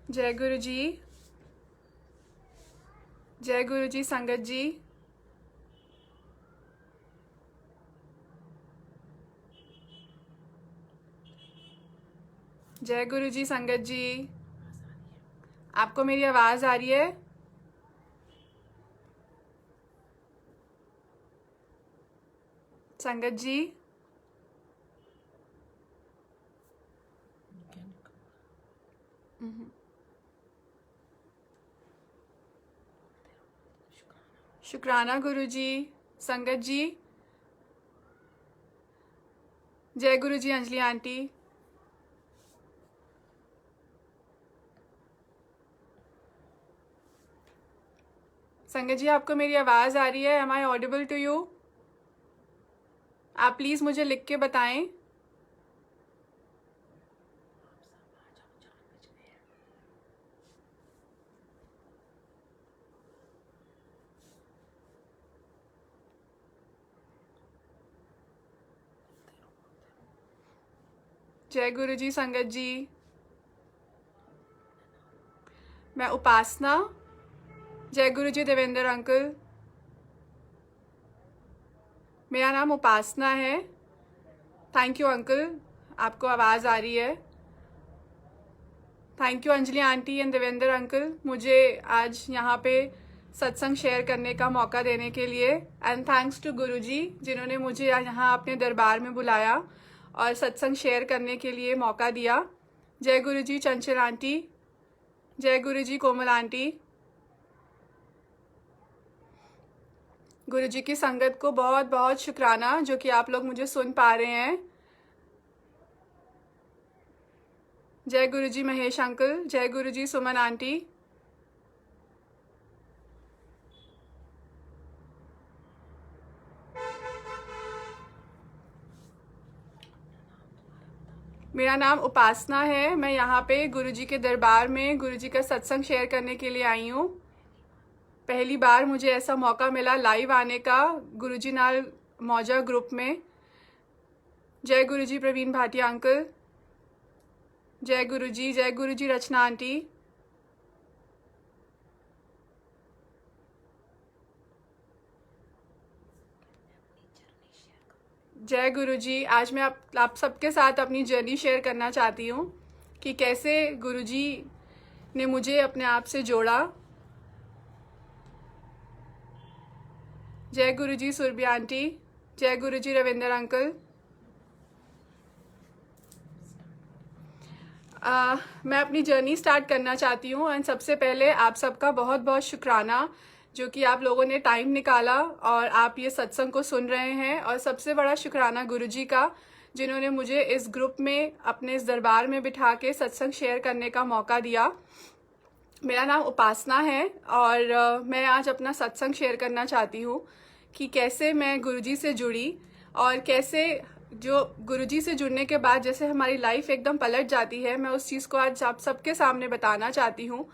जय गुरु जी। जय गुरु जी संगत जी। जय गुरु जी संगत जी। आपको मेरी आवाज़ आ रही है? संगत जी। शुक्राना गुरु जी। संगत जी। जय गुरु जी अंजलि आंटी। संगत जी, आपको मेरी आवाज़ आ रही है? Am I audible to you? आप प्लीज़ मुझे लिख के बताएं। जय गुरु जी संगत जी। मैं उपासना। जय गुरु जी देवेंद्र अंकल। मेरा नाम उपासना है। थैंक यू अंकल, आपको आवाज़ आ रही है। Thank you Anjali aunty and Devendra uncle, मुझे आज यहाँ पे सत्संग शेयर करने का मौका देने के लिए। एंड थैंक्स टू गुरुजी जिन्होंने मुझे यहाँ अपने दरबार में बुलाया और सत्संग शेयर करने के लिए मौका दिया। जय गुरु जी चंचल आंटी। जय गुरु जी कोमल आंटी। गुरु जी की संगत को बहुत बहुत शुक्राना जो कि आप लोग मुझे सुन पा रहे हैं। जय गुरु जी महेश अंकल। जय गुरु जी सुमन आंटी। मेरा नाम उपासना है। मैं यहाँ पे गुरुजी के दरबार में गुरुजी का सत्संग शेयर करने के लिए आई हूँ। पहली बार मुझे ऐसा मौका मिला लाइव आने का गुरुजी नाल मौजा ग्रुप में। जय गुरुजी प्रवीण भाटिया अंकल। जय गुरुजी। जय गुरुजी रचना आंटी। जय गुरुजी। आज मैं आप सबके साथ अपनी जर्नी शेयर करना चाहती हूँ कि कैसे गुरुजी ने मुझे अपने आप से जोड़ा। जय गुरुजी सुरभि आंटी। जय गुरुजी रविंदर अंकल। मैं अपनी जर्नी स्टार्ट करना चाहती हूँ एंड सबसे पहले आप सबका बहुत बहुत शुक्राना जो कि आप लोगों ने टाइम निकाला और आप ये सत्संग को सुन रहे हैं। और सबसे बड़ा शुक्राना गुरुजी का जिन्होंने मुझे इस ग्रुप में अपने इस दरबार में बिठा के सत्संग शेयर करने का मौका दिया। मेरा नाम उपासना है और मैं आज अपना सत्संग शेयर करना चाहती हूँ कि कैसे मैं गुरुजी से जुड़ी और कैसे जो गुरुजी से जुड़ने के बाद जैसे हमारी लाइफ एकदम पलट जाती है। मैं उस चीज़ को आज आप सबके सामने बताना चाहती हूँ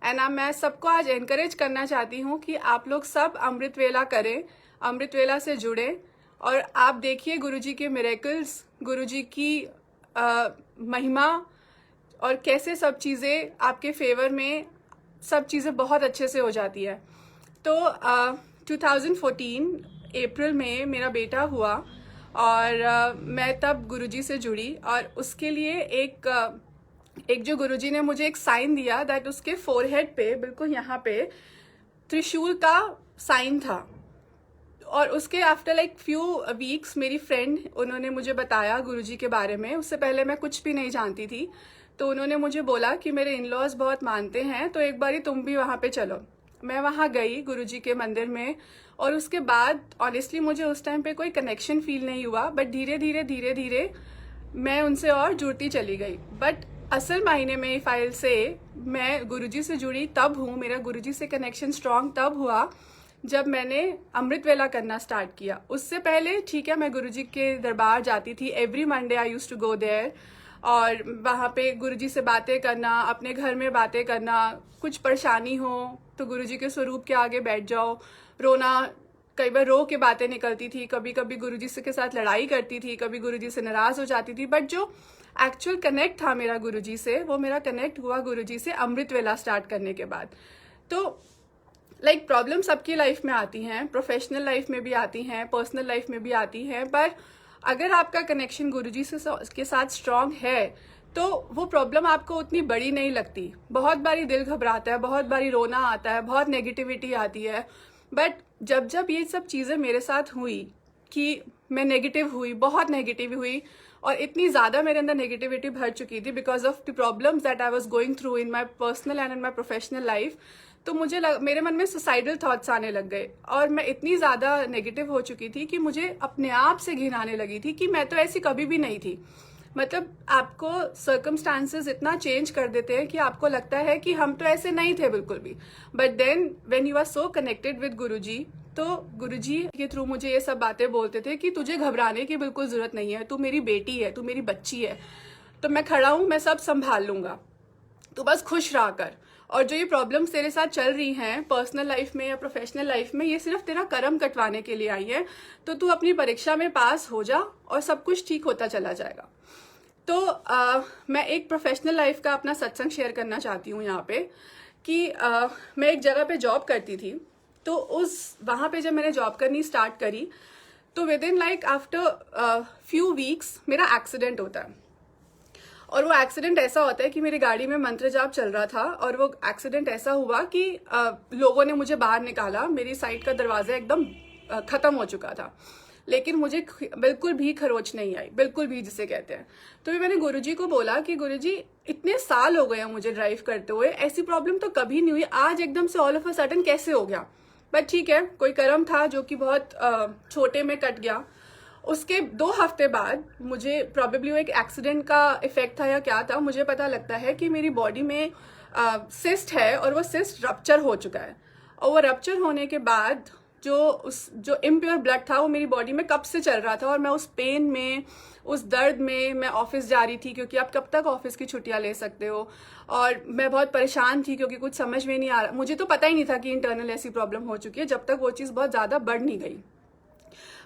एंड मैं सबको आज एनकरेज करना चाहती हूँ कि आप लोग सब अमृत वेला करें, अमृत वेला से जुड़ें और आप देखिए गुरुजी के मिरेकल्स, गुरुजी की महिमा और कैसे सब चीज़ें आपके फेवर में सब चीज़ें बहुत अच्छे से हो जाती है। तो 2014 अप्रैल में मेरा बेटा हुआ और मैं तब गुरुजी से जुड़ी और उसके लिए एक जो गुरुजी ने मुझे एक साइन दिया दैट उसके फोरहेड पे बिल्कुल यहाँ पे त्रिशूल का साइन था। और उसके आफ्टर लाइक फ्यू वीक्स मेरी फ्रेंड उन्होंने मुझे बताया गुरुजी के बारे में। उससे पहले मैं कुछ भी नहीं जानती थी, तो उन्होंने मुझे बोला कि मेरे इन लॉज बहुत मानते हैं तो एक बारी तुम भी वहाँ पे चलो। मैं वहाँ गई गुरुजी के मंदिर में और उसके बाद ऑनेस्टली मुझे उस टाइम पे कोई कनेक्शन फील नहीं हुआ, बट धीरे धीरे मैं उनसे और जुड़ती चली गई। बट असल मायने में फाइल से मैं गुरुजी से जुड़ी तब हूँ, मेरा गुरुजी से कनेक्शन स्ट्रांग तब हुआ जब मैंने अमृत वेला करना स्टार्ट किया। उससे पहले ठीक है मैं गुरुजी के दरबार जाती थी, every Monday I used to go there और वहाँ पे गुरुजी से बातें करना, अपने घर में बातें करना, कुछ परेशानी हो तो गुरुजी के स्वरूप के आगे बैठ जाओ, रोना कई बार रो के बातें निकलती थी, कभी कभी गुरुजी से के साथ लड़ाई करती थी, कभी गुरुजी से नाराज हो जाती थी। बट जो एक्चुअल कनेक्ट था मेरा गुरुजी से, वो मेरा कनेक्ट हुआ गुरुजी से अमृत वेला स्टार्ट करने के बाद। तो लाइक प्रॉब्लम सबकी लाइफ में आती हैं, प्रोफेशनल लाइफ में भी आती हैं, पर्सनल लाइफ में भी आती हैं, पर अगर आपका कनेक्शन गुरुजी से के साथ स्ट्रांग है तो वो प्रॉब्लम आपको उतनी बड़ी नहीं लगती। बहुत बारी दिल घबराता है, बहुत बारी रोना आता है, बहुत नेगेटिविटी आती है, बट जब जब ये सब चीज़ें मेरे साथ हुई कि मैं नेगेटिव हुई, बहुत नेगेटिव हुई, और इतनी ज़्यादा मेरे अंदर नेगेटिविटी भर चुकी थी because of the problems that I was going through in my personal and in my professional life, तो मेरे मन में सुसाइडल थॉट्स आने लग गए। और मैं इतनी ज़्यादा नेगेटिव हो चुकी थी कि मुझे अपने आप से घिन आने लगी थी कि मैं तो ऐसी कभी भी नहीं थी। मतलब आपको सर्कमस्टांसेस इतना चेंज कर देते हैं कि आपको लगता है कि हम तो ऐसे नहीं थे बिल्कुल भी। But then when you are so connected with Guruji, तो गुरुजी के थ्रू मुझे ये सब बातें बोलते थे कि तुझे घबराने की बिल्कुल जरूरत नहीं है, तू मेरी बेटी है, तू मेरी बच्ची है, तो मैं खड़ा हूँ, मैं सब संभाल लूंगा, तो बस खुश रहा कर। और जो ये प्रॉब्लम्स तेरे साथ चल रही हैं पर्सनल लाइफ में या प्रोफेशनल लाइफ में, ये सिर्फ तेरा कर्म कटवाने के लिए आई है, तो तू अपनी परीक्षा में पास हो जा और सब कुछ ठीक होता चला जाएगा। तो मैं एक प्रोफेशनल लाइफ का अपना सत्संग शेयर करना चाहती हूँ यहाँ पे कि मैं एक जगह पे जॉब करती थी। तो वहाँ पे जब मैंने जॉब करनी स्टार्ट करी तो with in like after few weeks मेरा एक्सीडेंट होता है। और वो एक्सीडेंट ऐसा होता है कि मेरी गाड़ी में मंत्र जाप चल रहा था और वो एक्सीडेंट ऐसा हुआ कि लोगों ने मुझे बाहर निकाला, मेरी साइड का दरवाजा एकदम खत्म हो चुका था, लेकिन मुझे बिल्कुल भी खरोच नहीं आई, बिल्कुल भी जिसे कहते हैं। तो मैंने गुरुजी को बोला कि गुरुजी इतने साल हो गए हैं मुझे ड्राइव करते हुए, ऐसी प्रॉब्लम तो कभी नहीं हुई, आज एकदम से ऑल ऑफ अ सडन कैसे हो गया। बट ठीक है, कोई कर्म था जो कि बहुत छोटे में कट गया। उसके 2 हफ्ते बाद मुझे प्रॉबेबली वो एक एक्सीडेंट का इफेक्ट था या क्या था, मुझे पता लगता है कि मेरी बॉडी में सिस्ट है और वो सिस्ट रप्चर हो चुका है। और वो रप्चर होने के बाद जो इम्प्योर ब्लड था वो मेरी बॉडी में कब से चल रहा था, और मैं उस पेन में, उस दर्द में मैं ऑफिस जा रही थी, क्योंकि आप कब तक ऑफिस की छुट्टियां ले सकते हो। और मैं बहुत परेशान थी क्योंकि कुछ समझ में नहीं आ रहा, मुझे तो पता ही नहीं था कि इंटरनल ऐसी प्रॉब्लम हो चुकी है जब तक वो चीज़ बहुत ज़्यादा बढ़ नहीं गई।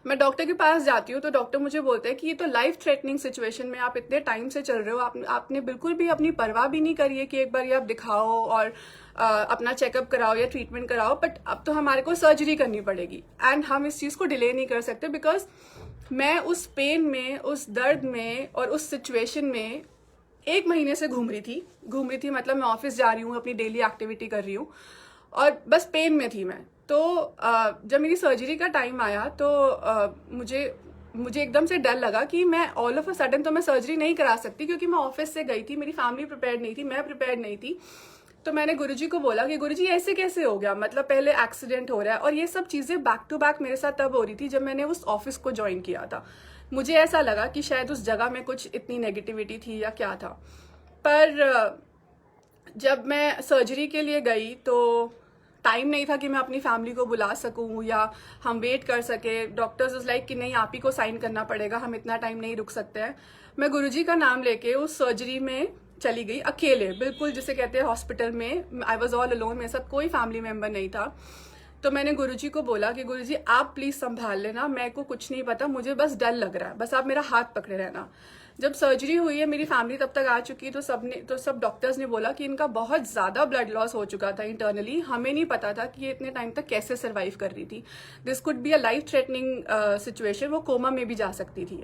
मैं डॉक्टर के पास जाती हूँ तो डॉक्टर मुझे बोलते हैं कि ये तो लाइफ थ्रेटनिंग सिचुएशन में आप इतने टाइम से चल रहे हो, आपने बिल्कुल भी अपनी परवाह भी नहीं करी है कि एक बार ये आप दिखाओ और अपना चेकअप कराओ या ट्रीटमेंट कराओ, बट अब तो हमारे को सर्जरी करनी पड़ेगी एंड हम इस चीज़ को डिले नहीं कर सकते। बिकॉज मैं उस पेन में, उस दर्द में और उस सिचुएशन में 1 महीने से घूम रही थी, मतलब मैं ऑफिस जा रही हूँ, अपनी डेली एक्टिविटी कर रही हूँ और बस पेन में थी मैं। तो जब मेरी सर्जरी का टाइम आया तो मुझे एकदम से डर लगा कि मैं ऑल ऑफ अ सडन तो मैं सर्जरी नहीं करा सकती, क्योंकि मैं ऑफिस से गई थी, मेरी फैमिली प्रिपेयर्ड नहीं थी, मैं प्रिपेयर्ड नहीं थी। तो मैंने गुरुजी को बोला कि गुरुजी ऐसे कैसे हो गया, मतलब पहले एक्सीडेंट हो रहा है, और ये सब चीज़ें बैक टू बैक मेरे साथ तब हो रही थी जब मैंने उस ऑफिस को ज्वाइन किया था। मुझे ऐसा लगा कि शायद उस जगह में कुछ इतनी नेगेटिविटी थी या क्या था। पर जब मैं सर्जरी के लिए गई तो टाइम नहीं था कि मैं अपनी फैमिली को बुला सकूं या हम वेट कर सके। डॉक्टर्स इज लाइक कि नहीं, आप ही को साइन करना पड़ेगा, हम इतना टाइम नहीं रुक सकते हैं। मैं गुरुजी का नाम लेके उस सर्जरी में चली गई अकेले, बिल्कुल जिसे कहते हैं हॉस्पिटल में। आई वॉज ऑल अलोन, मेरे साथ कोई फैमिली मेम्बर नहीं था। तो मैंने गुरुजी को बोला कि गुरुजी आप प्लीज संभाल लेना, मेरे को कुछ नहीं पता, मुझे बस डर लग रहा है, बस आप मेरा हाथ पकड़े रहना। जब सर्जरी हुई है, मेरी फैमिली तब तक आ चुकी, तो सब डॉक्टर्स ने बोला कि इनका बहुत ज़्यादा ब्लड लॉस हो चुका था इंटरनली, हमें नहीं पता था कि ये इतने टाइम तक कैसे सर्वाइव कर रही थी। This could be a life threatening situation, वो कोमा में भी जा सकती थी।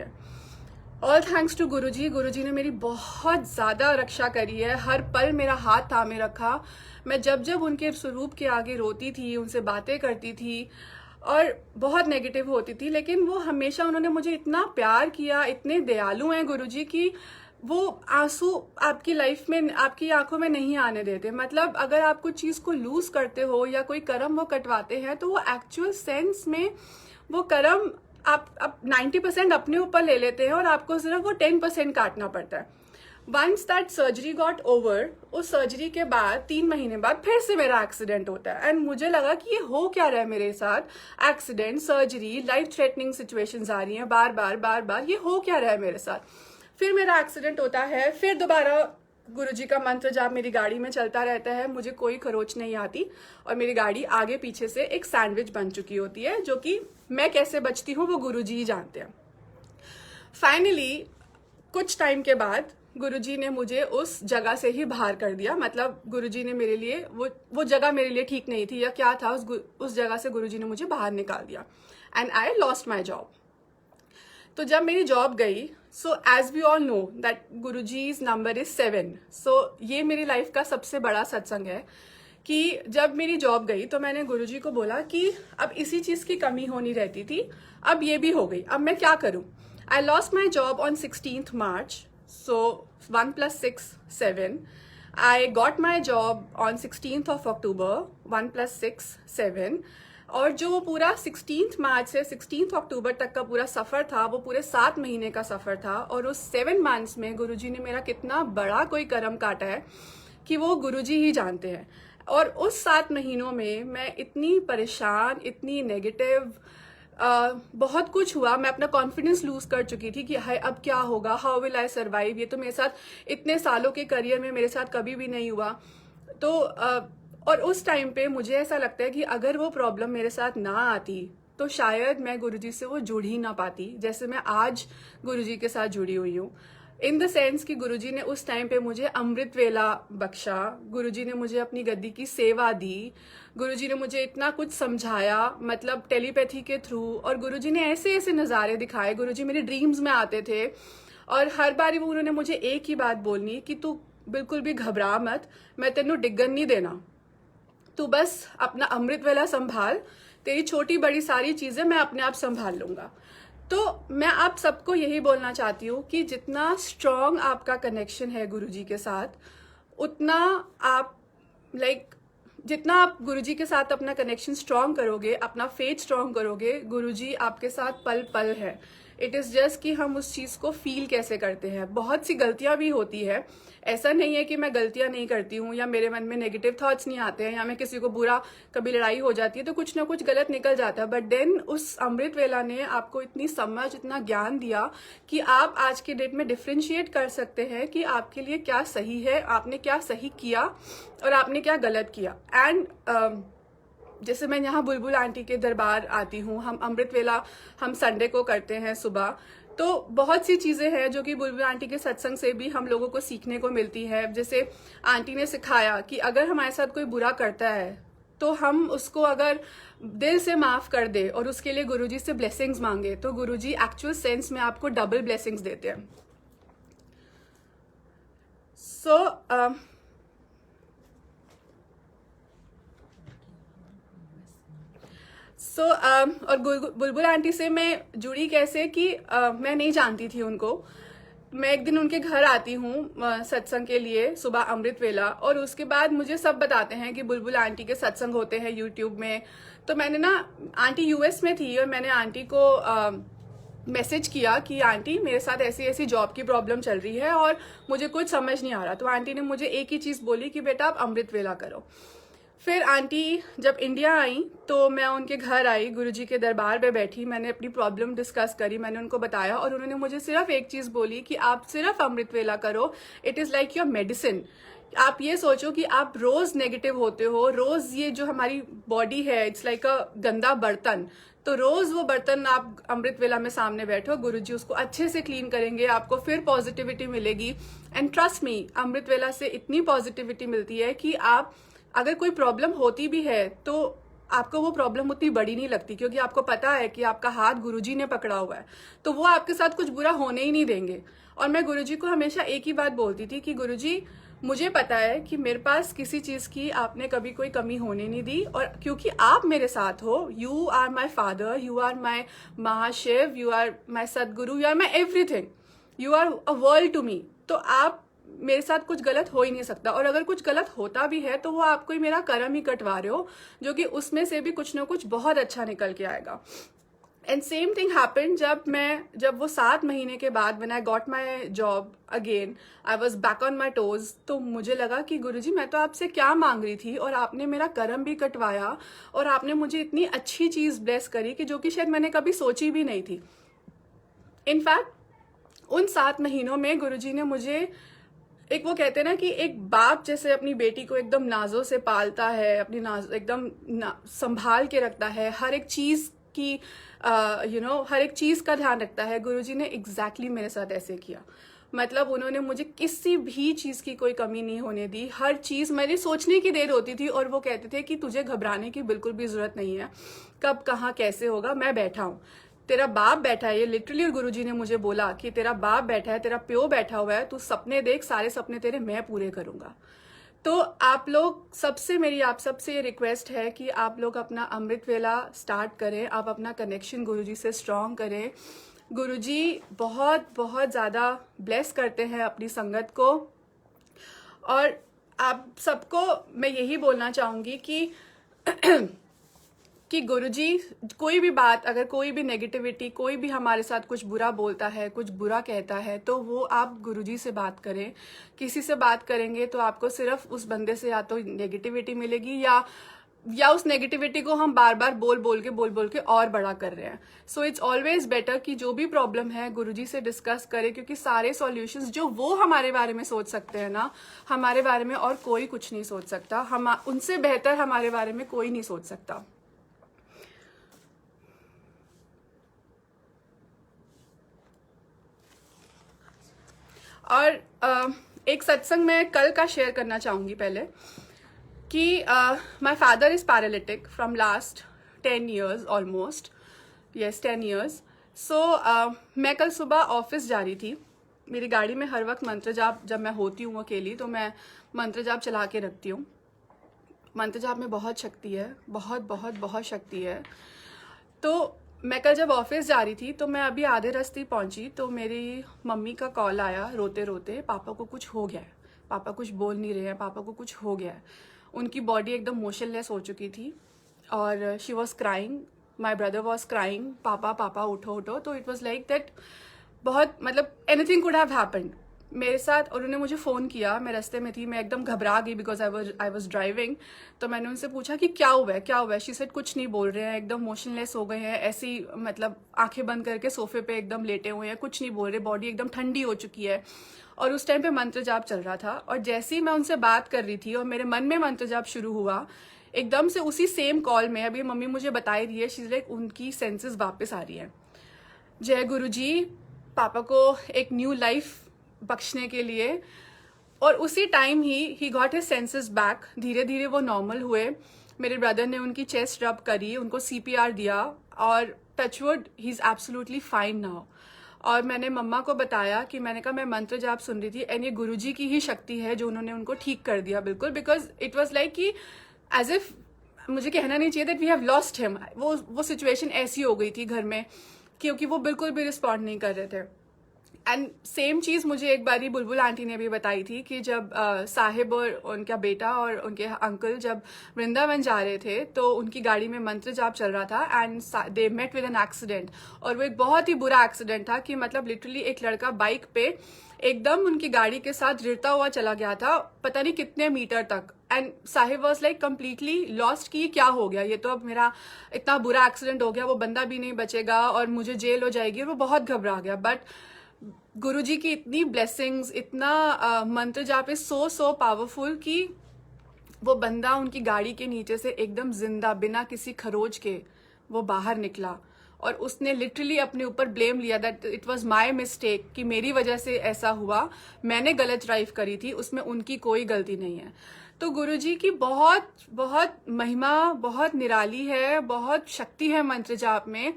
ऑल थैंक्स टू गुरुजी ने मेरी बहुत ज़्यादा रक्षा करी है, हर पल मेरा हाथ थामे रखा। मैं जब उनके स्वरूप के आगे रोती थी, उनसे बातें करती थी और बहुत नेगेटिव होती थी, लेकिन वो हमेशा, उन्होंने मुझे इतना प्यार किया, इतने दयालु हैं गुरुजी कि वो आंसू आपकी लाइफ में, आपकी आंखों में नहीं आने देते। मतलब अगर आप कुछ चीज़ को लूज करते हो या कोई कर्म वो कटवाते हैं तो वो एक्चुअल सेंस में वो कर्म आप 90% अपने ऊपर ले लेते हैं और आपको सिर्फ वो 10% काटना पड़ता है। Once that surgery got over, उस सर्जरी के बाद 3 महीने बाद फिर से मेरा एक्सीडेंट होता है एंड मुझे लगा कि ये हो क्या रहा है मेरे साथ, accident, surgery, life threatening situations आ रही हैं बार बार, ये हो क्या रहा है मेरे साथ। फिर मेरा एक्सीडेंट होता है, फिर दोबारा गुरुजी का मंत्र जाप मेरी गाड़ी में चलता रहता है, मुझे कोई खरोच नहीं आती और मेरी गाड़ी आगे पीछे से एक सैंडविच बन चुकी होती है, जो कि मैं कैसे बचती हूँ वो गुरुजी ही जानते हैं। फाइनली कुछ टाइम के बाद गुरुजी ने मुझे उस जगह से ही बाहर कर दिया। मतलब गुरुजी ने मेरे लिए वो जगह मेरे लिए ठीक नहीं थी या क्या था, उस जगह से गुरुजी ने मुझे बाहर निकाल दिया and I lost my job. तो जब मेरी जॉब गई, so as we all know that Guruji's number is 7। So ये मेरी लाइफ का सबसे बड़ा सत्संग है कि जब मेरी जॉब गई तो मैंने गुरुजी को बोला कि अब इसी चीज़ की कमी होनी रहती थी, अब ये भी हो गई, अब मैं क्या करूं। आई lost my job on 16th March, so 1 + 6 7. I got my job on 16th of October, 1 + 6 7. और जो वो पूरा 16th मार्च से 16th अक्टूबर तक का पूरा सफ़र था, वो पूरे 7 महीने का सफ़र था। और उस 7 months में गुरुजी ने मेरा कितना बड़ा कोई कर्म काटा है कि वो गुरुजी ही जानते हैं। और उस 7 महीनों में मैं इतनी परेशान, इतनी नेगेटिव, बहुत कुछ हुआ। मैं अपना कॉन्फिडेंस लूज कर चुकी थी कि हाय अब क्या होगा, हाउ विल आई सर्वाइव, ये तो मेरे साथ इतने सालों के करियर में मेरे साथ कभी भी नहीं हुआ। तो और उस टाइम पे मुझे ऐसा लगता है कि अगर वो प्रॉब्लम मेरे साथ ना आती तो शायद मैं गुरुजी से वो जुड़ ही ना पाती जैसे मैं आज गुरुजी के साथ जुड़ी हुई हूँ। इन द सेंस कि गुरुजी ने उस टाइम पे मुझे अमृत वेला बख्शा, गुरुजी ने मुझे अपनी गद्दी की सेवा दी, गुरुजी ने मुझे इतना कुछ समझाया, मतलब टेलीपैथी के थ्रू। और गुरुजी ने ऐसे ऐसे नज़ारे दिखाए, गुरुजी मेरे ड्रीम्स में आते थे और हर बार वो उन्होंने मुझे एक ही बात बोलनी कि तू बिल्कुल भी घबरा मत, मैं तेनू डिग्गन नहीं देना, तू बस अपना अमृत वेला संभाल, तेरी छोटी बड़ी सारी चीज़ें मैं अपने आप संभाल लूँगा। तो मैं आप सबको यही बोलना चाहती हूँ कि जितना स्ट्रॉन्ग आपका कनेक्शन है गुरुजी के साथ, उतना आप जितना आप गुरुजी के साथ अपना कनेक्शन स्ट्रॉन्ग करोगे, अपना फेथ स्ट्रॉन्ग करोगे, गुरुजी आपके साथ पल पल है। इट इज़ जस्ट कि हम उस चीज़ को फील कैसे करते हैं। बहुत सी गलतियां भी होती है, ऐसा नहीं है कि मैं गलतियां नहीं करती हूँ या मेरे मन में नेगेटिव थॉट्स नहीं आते हैं या मैं किसी को बुरा, कभी लड़ाई हो जाती है तो कुछ ना कुछ गलत निकल जाता है। बट देन उस अमृत वेला ने आपको इतनी समझ, इतना ज्ञान दिया कि आप आज के डेट में डिफ्रेंशिएट कर सकते हैं कि आपके लिए क्या सही है, आपने क्या सही किया और आपने क्या गलत किया। एंड जैसे मैं यहाँ बुलबुल आंटी के दरबार आती हूँ, हम अमृत वेला हम संडे को करते हैं सुबह, तो बहुत सी चीज़ें हैं जो कि बुलबुल आंटी के सत्संग से भी हम लोगों को सीखने को मिलती है। जैसे आंटी ने सिखाया कि अगर हमारे साथ कोई बुरा करता है तो हम उसको अगर दिल से माफ़ कर दे और उसके लिए गुरुजी से ब्लेसिंग्स मांगे तो गुरुजी एक्चुअल सेंस में आपको डबल ब्लेसिंग्स देते हैं। और बुलबुल आंटी से मैं जुड़ी कैसे कि मैं नहीं जानती थी उनको। मैं एक दिन उनके घर आती हूँ सत्संग के लिए सुबह अमृत वेला, और उसके बाद मुझे सब बताते हैं कि बुलबुल आंटी के सत्संग होते हैं यूट्यूब में। तो मैंने ना, आंटी यूएस में थी और मैंने आंटी को मैसेज किया कि आंटी मेरे साथ ऐसी ऐसी जॉब की प्रॉब्लम चल रही है और मुझे कुछ समझ नहीं आ रहा। तो आंटी ने मुझे एक ही चीज़ बोली कि बेटा आप अमृत वेला करो। फिर आंटी जब इंडिया आई तो मैं उनके घर आई, गुरुजी के दरबार में बैठी, मैंने अपनी प्रॉब्लम डिस्कस करी, मैंने उनको बताया और उन्होंने मुझे सिर्फ एक चीज़ बोली कि आप सिर्फ अमृत वेला करो, it is like your medicine. आप ये सोचो कि आप रोज़ नेगेटिव होते हो, रोज़ ये जो हमारी बॉडी है इट्स लाइक अ गंदा बर्तन, तो रोज़ वो बर्तन आप अमृत वेला में सामने बैठो, गुरुजी उसको अच्छे से क्लीन करेंगे, आपको फिर पॉजिटिविटी मिलेगी। एंड ट्रस्ट मी, अमृत वेला से इतनी पॉजिटिविटी मिलती है कि आप अगर कोई प्रॉब्लम होती भी है तो आपको वो प्रॉब्लम उतनी बड़ी नहीं लगती, क्योंकि आपको पता है कि आपका हाथ गुरुजी ने पकड़ा हुआ है, तो वो आपके साथ कुछ बुरा होने ही नहीं देंगे। और मैं गुरुजी को हमेशा एक ही बात बोलती थी कि गुरुजी मुझे पता है कि मेरे पास किसी चीज़ की आपने कभी कोई कमी होने नहीं दी, और क्योंकि आप मेरे साथ हो, you are my father, you are my Mahashiv, you are my Sadguru, you are my everything, you are a world to me. तो आप मेरे साथ कुछ गलत हो ही नहीं सकता, और अगर कुछ गलत होता भी है तो वो आपको ही मेरा कर्म ही कटवा रहे हो, जो कि उसमें से भी कुछ ना कुछ बहुत अच्छा निकल के आएगा। एंड सेम थिंग हैपन जब वो 7 महीने के बाद when I got my job again, I was back on my toes. तो मुझे लगा कि गुरुजी मैं तो आपसे क्या मांग रही थी और आपने मेरा कर्म भी कटवाया और आपने मुझे इतनी अच्छी चीज़ ब्लेस करी कि जो कि शायद मैंने कभी सोची भी नहीं थी। इनफैक्ट उन 7 महीनों में गुरुजी ने मुझे एक वो कहते हैं ना कि एक बाप जैसे अपनी बेटी को एकदम नाजों से पालता है, अपनी नाज एकदम संभाल के रखता है, हर एक चीज की हर एक चीज का ध्यान रखता है। गुरुजी ने एग्जैक्टली मेरे साथ ऐसे किया। मतलब उन्होंने मुझे किसी भी चीज की कोई कमी नहीं होने दी। हर चीज मेरी सोचने की देर होती थी और वो कहते थे कि तुझे घबराने की बिल्कुल भी जरूरत नहीं है, कब कहाँ कैसे होगा, मैं बैठा हूँ, तेरा बाप बैठा है। ये लिटरली गुरुजी ने मुझे बोला कि तेरा बाप बैठा है, तेरा प्यो बैठा हुआ है, तू सपने देख, सारे सपने तेरे मैं पूरे करूंगा। तो आप लोग सबसे मेरी आप सबसे ये रिक्वेस्ट है कि आप लोग अपना अमृत वेला स्टार्ट करें, आप अपना कनेक्शन गुरुजी से स्ट्रॉन्ग करें। गुरुजी बहुत बहुत ज़्यादा ब्लेस करते हैं अपनी संगत को। और आप सबको मैं यही बोलना चाहूँगी कि गुरुजी कोई भी बात, अगर कोई भी नेगेटिविटी, कोई भी हमारे साथ कुछ बुरा बोलता है, कुछ बुरा कहता है, तो वो आप गुरुजी से बात करें। किसी से बात करेंगे तो आपको सिर्फ उस बंदे से या तो नेगेटिविटी मिलेगी या उस नेगेटिविटी को हम बार बार बोल बोल के और बड़ा कर रहे हैं। सो इट्स ऑलवेज बेटर कि जो भी प्रॉब्लम है गुरुजी से डिस्कस करें, क्योंकि सारे सॉल्यूशंस जो वो हमारे बारे में सोच सकते हैं ना, हमारे बारे में और कोई कुछ नहीं सोच सकता। हम उनसे बेहतर हमारे बारे में कोई नहीं सोच सकता। और एक सत्संग मैं कल का शेयर करना चाहूंगी पहले कि my father is paralytic from last 10 years almost, yes 10 years। सो मैं कल सुबह ऑफिस जा रही थी। मेरी गाड़ी में हर वक्त मंत्र जाप, जब मैं होती हूँ अकेली तो मैं मंत्र जाप चला के रखती हूँ। मंत्र जाप में बहुत शक्ति है, बहुत बहुत बहुत शक्ति है। तो मैं कल जब ऑफिस जा रही थी तो मैं अभी आधे रास्ते पहुंची तो मेरी मम्मी का कॉल आया रोते रोते, पापा को कुछ हो गया है, पापा कुछ बोल नहीं रहे हैं, पापा को कुछ हो गया है। उनकी बॉडी एकदम मोशनलेस हो चुकी थी और she was crying, my brother was crying, पापा पापा उठो उठो। तो इट वॉज लाइक दैट, बहुत मतलब एनीथिंग कुड हैव हैपेंड मेरे साथ। और उन्होंने मुझे फ़ोन किया, मैं रास्ते में थी, मैं एकदम घबरा गई बिकॉज आई वॉज ड्राइविंग। तो मैंने उनसे पूछा कि क्या हुआ है, क्या हुआ है। शी सेड कुछ नहीं बोल रहे हैं, एकदम मोशनलेस हो गए हैं, ऐसी मतलब आंखें बंद करके सोफे पे एकदम लेटे हुए हैं, कुछ नहीं बोल रहे, बॉडी एकदम ठंडी हो चुकी है। और उस टाइम पे मंत्र जाप चल रहा था और जैसे ही मैं उनसे बात कर रही थी और मेरे मन में मंत्र जाप शुरू हुआ, एकदम से उसी सेम कॉल में, अभी मम्मी मुझे बता ही रही है, शी लाइक उनकी सेंसेस वापस आ रही है। जय गुरु जी, पापा को एक न्यू लाइफ बख्शने के लिए। और उसी time he got his senses back. धीरे धीरे वो नॉर्मल हुए। मेरे ब्रदर ने उनकी चेस्ट रब करी, उनको CPR दिया और touchwood he is absolutely fine now. और मैंने मम्मा को बताया कि मैंने कहा मैं मंत्र जाप सुन रही थी एंड ये गुरुजी की ही शक्ति है जो उन्होंने उनको ठीक कर दिया बिल्कुल। बिकॉज इट वॉज लाइक कि एज इफ, मुझे कहना नहीं चाहिए that we have lost him. वो सिचुएशन ऐसी हो गई थी घर में क्योंकि वो बिल्कुल भी रिस्पॉन्ड नहीं कर रहे थे। एंड सेम चीज़ मुझे एक बारी बुलबुल आंटी ने भी बताई थी कि जब साहिब और उनका बेटा और उनके अंकल जब वृंदावन जा रहे थे तो उनकी गाड़ी में मंत्र जाप चल रहा था and they met with an accident. और वो एक बहुत ही बुरा एक्सीडेंट था कि मतलब लिटरली एक लड़का बाइक पे एकदम उनकी गाड़ी के साथ गिरता हुआ चला गया था, पता नहीं कितने मीटर तक। And Sahib was like completely lost कि ये क्या हो गया, ये तो अब मेरा इतना बुरा एक्सीडेंट हो गया, वो बंदा भी नहीं बचेगा और मुझे जेल हो जाएगी। और वो बहुत घबरा गया। बट गुरुजी की इतनी ब्लेसिंग्स, इतना मंत्र जाप इज सो पावरफुल कि वो बंदा उनकी गाड़ी के नीचे से एकदम जिंदा बिना किसी खरोच के वो बाहर निकला। और उसने लिटरली अपने ऊपर ब्लेम लिया that it was my mistake, कि मेरी वजह से ऐसा हुआ, मैंने गलत ड्राइव करी थी, उसमें उनकी कोई गलती नहीं है। तो गुरुजी की बहुत बहुत महिमा, बहुत निराली है, बहुत शक्ति है मंत्र जाप में।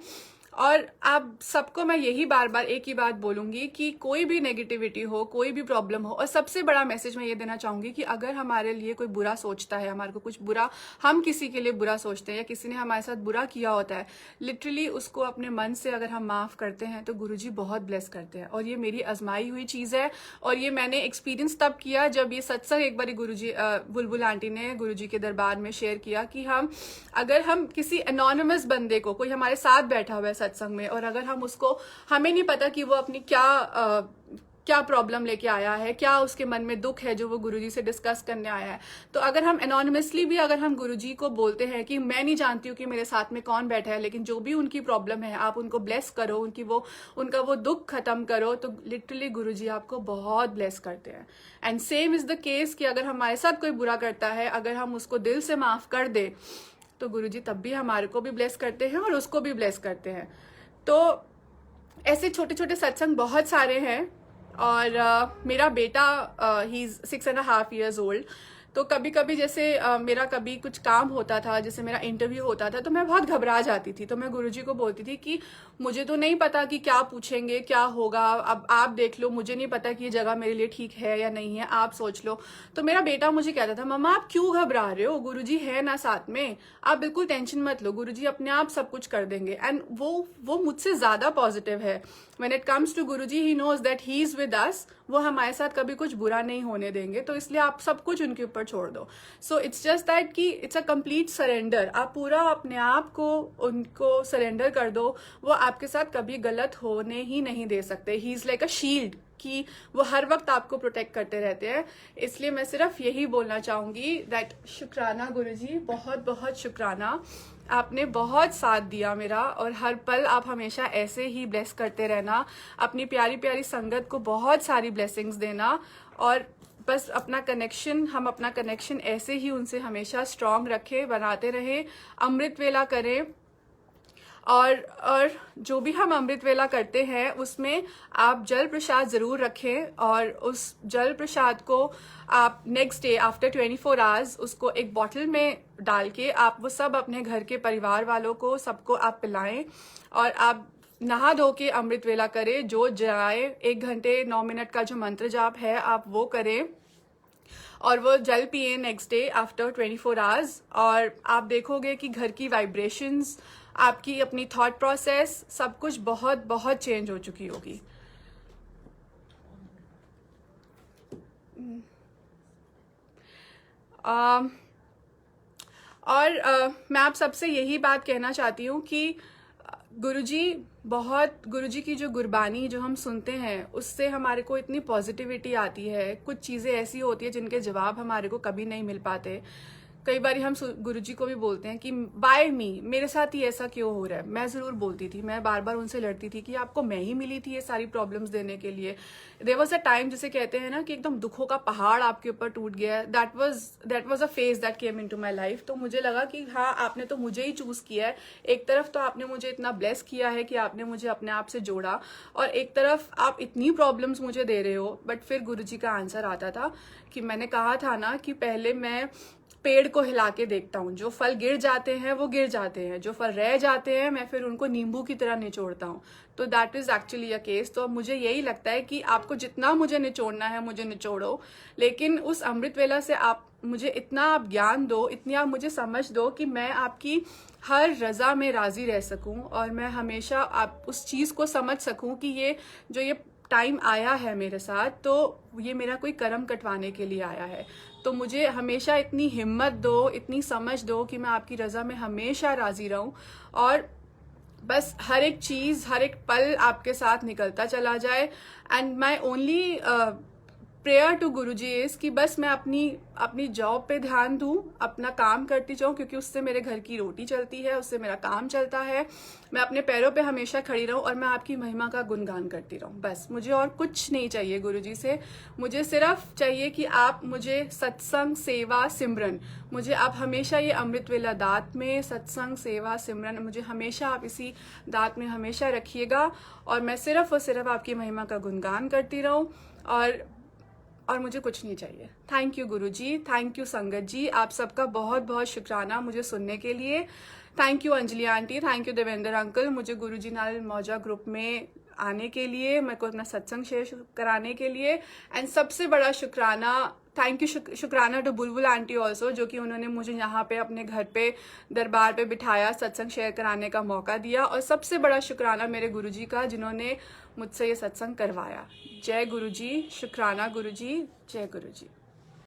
और आप सबको मैं यही बार बार एक ही बात बोलूंगी कि कोई भी नेगेटिविटी हो, कोई भी प्रॉब्लम हो, और सबसे बड़ा मैसेज मैं ये देना चाहूंगी कि अगर हमारे लिए कोई बुरा सोचता है, हमारे को कुछ बुरा, हम किसी के लिए बुरा सोचते हैं या किसी ने हमारे साथ बुरा किया होता है, लिटरली उसको अपने मन से अगर हम माफ करते हैं तो गुरुजी बहुत ब्लेस करते हैं। और ये मेरी आजमाई हुई चीज है और ये मैंने एक्सपीरियंस तब किया जब ये सत्संग एक बार गुरुजी बुलबुल आंटी ने गुरुजी के दरबार में शेयर किया कि अगर हम किसी एनोनिमस बंदे को, कोई हमारे साथ बैठा हुआ है सत्संग में, और अगर हम उसको, हमें नहीं पता कि वो अपनी क्या प्रॉब्लम लेके आया है, क्या उसके मन में दुख है जो वो गुरुजी से डिस्कस करने आया है। तो अगर हम एनोनिमसली भी अगर हम गुरुजी को बोलते हैं कि मैं नहीं जानती हूँ कि मेरे साथ में कौन बैठा है, लेकिन जो भी उनकी प्रॉब्लम है आप उनको ब्लेस करो, उनका वो दुख खत्म करो, तो लिटरली गुरुजी आपको बहुत ब्लेस करते हैं। And same is the case कि अगर हमारे साथ कोई बुरा करता है, अगर हम उसको दिल से माफ कर दे तो गुरुजी तब भी हमारे को भी ब्लेस करते हैं और उसको भी ब्लेस करते हैं। तो ऐसे छोटे छोटे सत्संग बहुत सारे हैं। और मेरा बेटा ही इज 6.5 years old। तो कभी कभी जैसे मेरा कभी कुछ काम होता था, जैसे मेरा इंटरव्यू होता था, तो मैं बहुत घबरा जाती थी। तो मैं गुरुजी को बोलती थी कि मुझे तो नहीं पता कि क्या पूछेंगे, क्या होगा, अब आप देख लो, मुझे नहीं पता कि ये जगह मेरे लिए ठीक है या नहीं है, आप सोच लो। तो मेरा बेटा मुझे कहता था, मम्मा आप क्यों घबरा रहे हो, गुरुजी है ना साथ में, आप बिल्कुल टेंशन मत लो, गुरुजी अपने आप सब कुछ कर देंगे। एंड वो मुझसे ज्यादा पॉजिटिव है। When it comes to Guruji, he knows that he is with us। वो हमारे साथ कभी कुछ बुरा नहीं होने देंगे, तो इसलिए आप सब कुछ उनके ऊपर छोड़ दो। सो इट्स जस्ट दैट कि इट्स अ कंप्लीट सरेंडर। आप पूरा अपने आप को उनको सरेंडर कर दो, वो आपके साथ कभी गलत होने ही नहीं दे सकते। He is like a shield कि वो हर वक्त आपको प्रोटेक्ट करते रहते हैं। इसलिए मैं सिर्फ यही बोलना चाहूंगी दैट शुक्राना गुरुजी, बहुत बहुत शुक्राना, आपने बहुत साथ दिया मेरा, और हर पल आप हमेशा ऐसे ही ब्लेस करते रहना, अपनी प्यारी प्यारी संगत को बहुत सारी ब्लेसिंग्स देना, और बस हम अपना कनेक्शन ऐसे ही उनसे हमेशा स्ट्रांग रखें, बनाते रहें, अमृत वेला करें। और जो भी हम अमृत वेला करते हैं उसमें आप जल प्रसाद जरूर रखें, और उस जल प्रसाद को आप नेक्स्ट डे आफ्टर 24 आवर्स उसको एक बॉटल में डाल के आप वो सब अपने घर के परिवार वालों को सबको आप पिलाएं, और आप नहा धो के अमृत वेला करें, जो जाए 1 घंटे 9 मिनट का जो मंत्र जाप है आप वो करें, और वो जल पिए नेक्स्ट डे आफ्टर 24 आवर्स। और आप देखोगे कि घर की वाइब्रेशंस, आपकी अपनी थॉट प्रोसेस, सब कुछ बहुत बहुत चेंज हो चुकी होगी। मैं आप सबसे यही बात कहना चाहती हूँ कि गुरुजी की जो गुरबानी जो हम सुनते हैं उससे हमारे को इतनी पॉजिटिविटी आती है। कुछ चीज़ें ऐसी होती है जिनके जवाब हमारे को कभी नहीं मिल पाते। कई बार हम गुरुजी को भी बोलते हैं कि वाई मी, मेरे साथ ही ऐसा क्यों हो रहा है। मैं ज़रूर बोलती थी, मैं बार बार उनसे लड़ती थी कि आपको मैं ही मिली थी ये सारी प्रॉब्लम्स देने के लिए। देयर वाज अ टाइम, जिसे कहते हैं ना कि एकदम दुखों का पहाड़ आपके ऊपर टूट गया। That was a phase that came into my life. तो मुझे लगा कि हाँ, आपने तो मुझे ही चूज किया है। एक तरफ तो आपने मुझे इतना ब्लेस किया है कि आपने मुझे अपने आप से जोड़ा, और एक तरफ आप इतनी प्रॉब्लम्स मुझे दे रहे हो। बट फिर गुरुजी का आंसर आता था कि मैंने कहा था ना कि पहले मैं पेड़ को हिला के देखता हूँ, जो फल गिर जाते हैं वो गिर जाते हैं, जो फल रह जाते हैं मैं फिर उनको नींबू की तरह निचोड़ता हूँ। तो that is actually a case. तो मुझे यही लगता है कि आपको जितना मुझे निचोड़ना है मुझे निचोड़ो, लेकिन उस अमृत वेला से आप मुझे इतना आप ज्ञान दो, इतनी आप मुझे समझ दो कि मैं आपकी हर रजा में राजी रह सकूं, और मैं हमेशा आप उस चीज़ को समझ सकूं कि ये टाइम आया है मेरे साथ, तो ये मेरा कोई कर्म कटवाने के लिए आया है। तो मुझे हमेशा इतनी हिम्मत दो, इतनी समझ दो कि मैं आपकी रजा में हमेशा राजी रहूं, और बस हर एक चीज़, हर एक पल आपके साथ निकलता चला जाए। And my only prayer to Guruji is कि बस मैं अपनी जॉब पे ध्यान दूं, अपना काम करती जाऊं, क्योंकि उससे मेरे घर की रोटी चलती है, उससे मेरा काम चलता है। मैं अपने पैरों पे हमेशा खड़ी रहूं, और मैं आपकी महिमा का गुणगान करती रहूं। बस मुझे और कुछ नहीं चाहिए गुरुजी से। मुझे सिर्फ चाहिए कि आप मुझे सत्संग, सेवा, सिमरन, मुझे आप हमेशा ये अमृत वेला दात में सत्संग, सेवा, सिमरन, मुझे हमेशा आप इसी दात में हमेशा रखिएगा, और मैं सिर्फ और सिर्फ आपकी महिमा का गुणगान करती रहूं, और मुझे कुछ नहीं चाहिए। Thank you Guruji, thank you संगत जी, आप सबका बहुत बहुत शुक्राना मुझे सुनने के लिए। Thank you Anjali aunty, thank you Devendra uncle, मुझे गुरुजी नाल मौजा ग्रुप में आने के लिए, मेरे को अपना सत्संग शेयर कराने के लिए। एंड सबसे बड़ा शुक्राना, थैंक यू, शुक्राना टू बुलबुल आंटी ऑल्सो, जो कि उन्होंने मुझे यहाँ पे अपने घर पे दरबार पे बिठाया, सत्संग शेयर कराने का मौका दिया। और सबसे बड़ा शुक्राना मेरे गुरुजी का, जिन्होंने मुझसे ये सत्संग करवाया। जय गुरुजी, शुक्राना गुरुजी, जय गुरुजी।